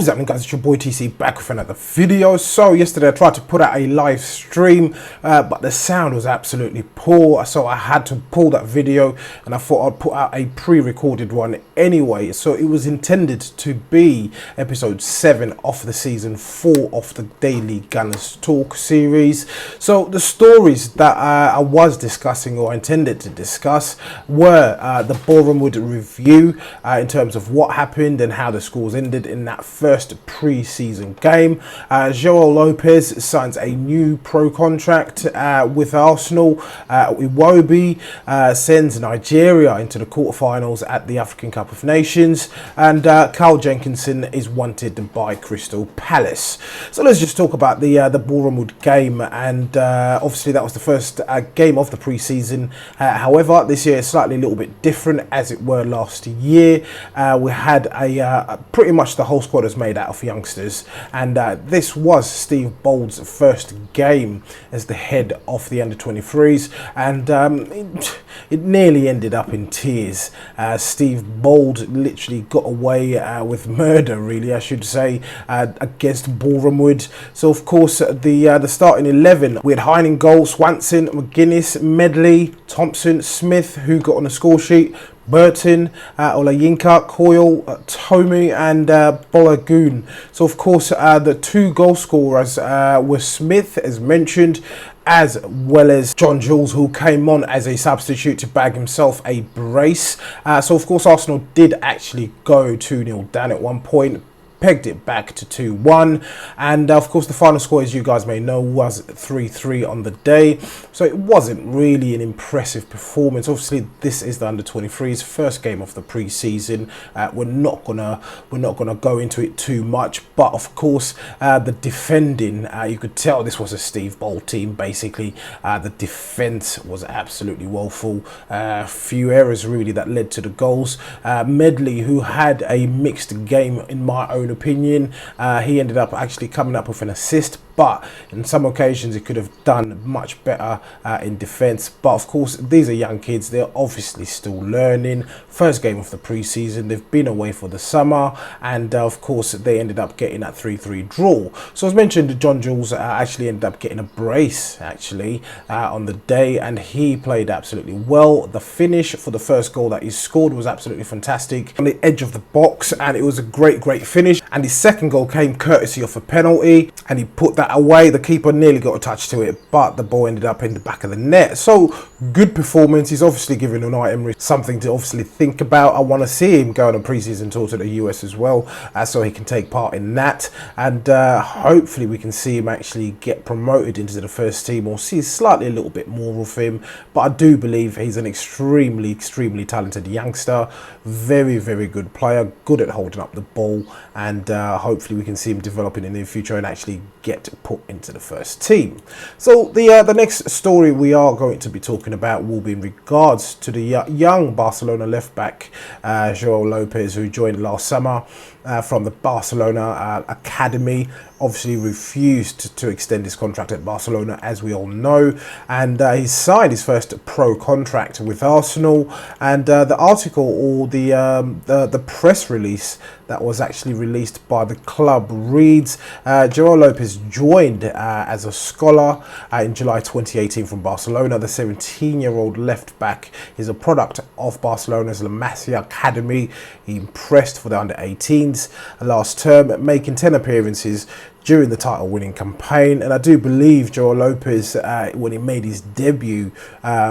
What is happening, guys? It's your boy TC back with another video. So yesterday I tried to put out a live stream, but the sound was absolutely poor, so I had to pull that video, and I thought I'd put out a pre-recorded one anyway. So it was intended to be episode 7 of the season 4 of the Daily Gunners Talk series. So the stories that I was discussing, or intended to discuss, were the Boreham Wood review in terms of what happened and how the scores ended in that first pre-season game. João Lopez signs a new pro contract with Arsenal. Iwobi sends Nigeria into the quarterfinals at the African Cup of Nations, and Jenkinson is wanted by Crystal Palace. So let's just talk about the Boreham Wood game, and obviously that was the first game of the pre-season. However, this year is slightly a little bit different, as it were last year. We had pretty much the whole squad is made out of youngsters, and this was Steve Bould's first game as the head of the under-23s, and it nearly ended up in tears. Steve Bould literally got away with murder, really, I should say, against Boreham Wood. So of course the starting 11, we had Hine in goal, Swanson, McGuinness, Medley, Thompson, Smith, who got on the score sheet, Burton, Olayinka, Coyle, Tommy, and Bolagoon. So of course the two goal scorers were Smith, as mentioned, as well as John Jules, who came on as a substitute to bag himself a brace. So of course Arsenal did actually go 2-0 down at one point, pegged it back to 2-1, and of course the final score, as you guys may know, was 3-3 on the day. So it wasn't really an impressive performance. Obviously this is the under-23s first game of the pre-season. We're not gonna go into it too much, but of course the defending, you could tell this was a Steve Bould team. Basically the defense was absolutely woeful. Few errors really that led to the goals. Medley, who had a mixed game in my own opinion, he ended up actually coming up with an assist, but in some occasions he could have done much better in defense. But of course these are young kids, they're obviously still learning. First game of the pre-season, they've been away for the summer, and of course they ended up getting that 3-3 draw. So as mentioned, John Jules actually ended up getting a brace on the day, and he played absolutely well. The finish for the first goal that he scored was absolutely fantastic, on the edge of the box, and it was a great finish. And his second goal came courtesy of a penalty, and he put that away. The keeper nearly got a touch to it, but the ball ended up in the back of the net. So good performance. He's obviously giving Unai Emery something to obviously think about. I want to see him go on a pre-season tour to the US as well, so he can take part in that, and hopefully we can see him actually get promoted into the first team, or see slightly a little bit more of him. But I do believe he's an extremely talented youngster, very good player, good at holding up the ball, and hopefully we can see him developing in the future and actually get put into the first team. So the next story we are going to be talking about will be in regards to the young Barcelona left back João Lopez, who joined last summer from the Barcelona academy. Obviously refused to extend his contract at Barcelona, as we all know, and he signed his first pro contract with Arsenal. And the article, or the press release that was actually released by the club, reads João Lopez joined as a scholar in July 2018 from Barcelona. The 17-year-old left back is a product of Barcelona's La Masia academy. He impressed for the under-18s last term, making 10 appearances during the title-winning campaign. And I do believe João Lopez, when he made his debut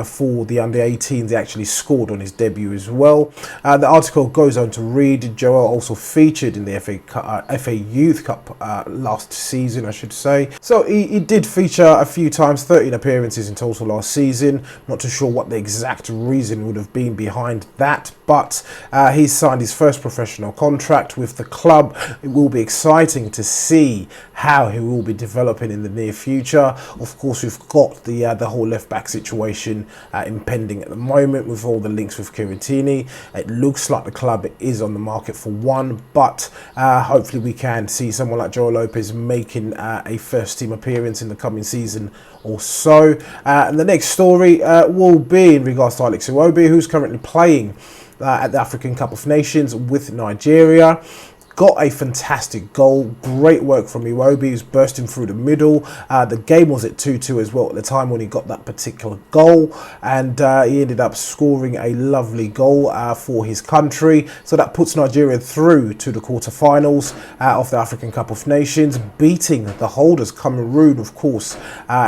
for the under-18s, he actually scored on his debut as well. The article goes on to read, João also featured in the FA Youth Cup last season, I should say. So he did feature a few times, 13 appearances in total last season. Not too sure what the exact reason would have been behind that, but he signed his first professional contract with the club. It will be exciting to see how he will be developing in the near future. Of course, we've got the whole left back situation impending at the moment, with all the links with Chiellini. It looks like the club is on the market for one, but hopefully we can see someone like João Lopez making a first team appearance in the coming season or so. And the next story will be in regards to Alex Iwobi, who's currently playing at the African Cup of Nations with Nigeria. got a fantastic goal. Great work from Iwobi, who's bursting through the middle. The game was at 2-2 as well at the time when he got that particular goal, and he ended up scoring a lovely goal for his country. So that puts Nigeria through to the quarterfinals of the African Cup of Nations, beating the holders Cameroon, of course,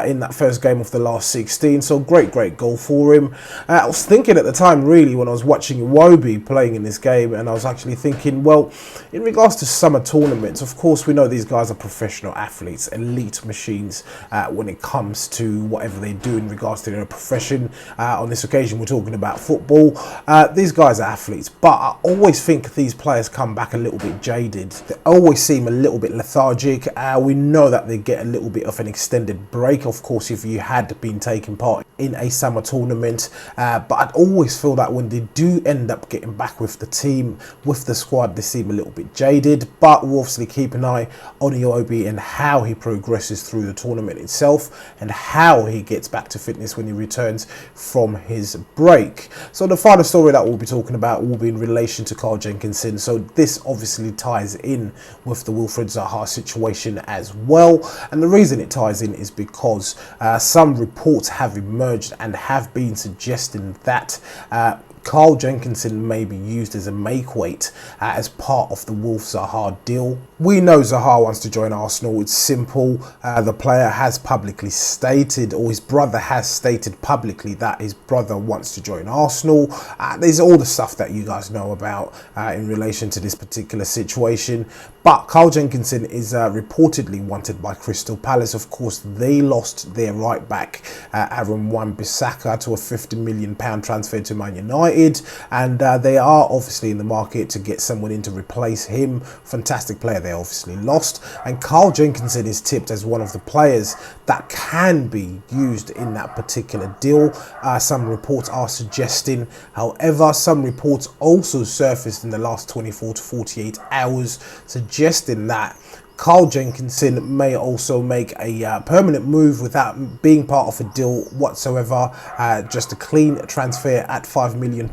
in that first game of the last 16. So great goal for him. I was thinking at the time, really, when I was watching Iwobi playing in this game, and I was actually thinking, well, in regards to summer tournaments, of course, we know these guys are professional athletes, elite machines when it comes to whatever they do in regards to their profession. On this occasion, we're talking about football. These guys are athletes, but I always think these players come back a little bit jaded. They always seem a little bit lethargic. We know that they get a little bit of an extended break, of course, if you had been taking part in a summer tournament. But I'd always feel that when they do end up getting back with the team, with the squad, they seem a little bit jaded. But we'll obviously keep an eye on Iwobi and how he progresses through the tournament itself and how he gets back to fitness when he returns from his break. So the final story that we'll be talking about will be in relation to Carl Jenkinson. So this obviously ties in with the Wilfried Zaha situation as well, and the reason it ties in is because some reports have emerged and have been suggesting that Carl Jenkinson may be used as a make weight as part of the Wolf Zaha deal. We know Zaha wants to join Arsenal. It's simple. The player has publicly stated, or his brother has stated publicly, that his brother wants to join Arsenal. There's all the stuff that you guys know about in relation to this particular situation. But Carl Jenkinson is reportedly wanted by Crystal Palace. Of course, they lost their right back, Aaron Wan-Bissaka, to a £50 million transfer to Man United. And they are obviously in the market to get someone in to replace him. Fantastic player they obviously lost. And Carl Jenkinson is tipped as one of the players that can be used in that particular deal. Some reports are suggesting, however, some reports also surfaced in the last 24 to 48 hours suggesting that Carl Jenkinson may also make a permanent move without being part of a deal whatsoever. Just a clean transfer at £5 million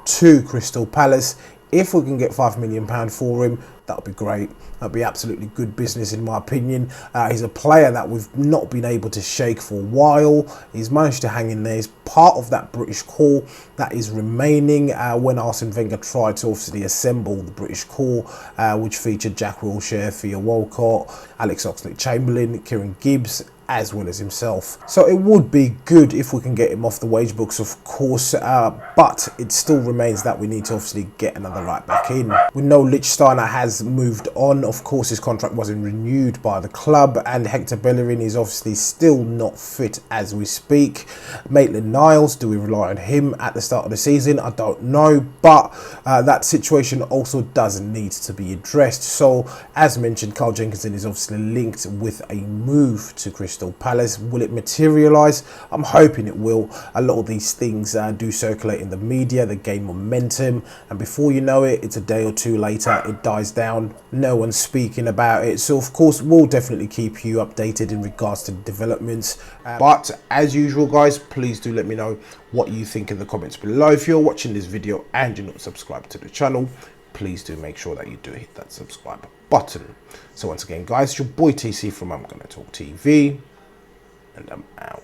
to Crystal Palace. If we can get £5 million for him, that would be great. That'd be absolutely good business in my opinion. He's a player that we've not been able to shake for a while. He's managed to hang in there. He's part of that British core that is remaining when Arsene Wenger tried to obviously assemble the British core, which featured Jack Wilshere, Theo Walcott, Alex Oxlade-Chamberlain, Kieran Gibbs, as well as himself. So it would be good if we can get him off the wage books, of course, but it still remains that we need to obviously get another right back in. We know Lichtsteiner has moved on. Of course, his contract wasn't renewed by the club, and Hector Bellerin is obviously still not fit as we speak. Maitland-Niles, do we rely on him at the start of the season? I don't know, but that situation also does need to be addressed. So as mentioned, Carl Jenkinson is obviously linked with a move to Crystal Palace. Will it materialise? I'm hoping it will. A lot of these things do circulate in the media, they gain momentum, and before you know it, it's a day or two later, it dies down. No one's speaking about it. So of course, we'll definitely keep you updated in regards to developments. But as usual, guys, please do let me know what you think in the comments below. If you're watching this video and you're not subscribed to the channel, please do make sure that you do hit that subscribe button. So once again, guys, your boy TC from I'm Gonna Talk TV, and I'm out.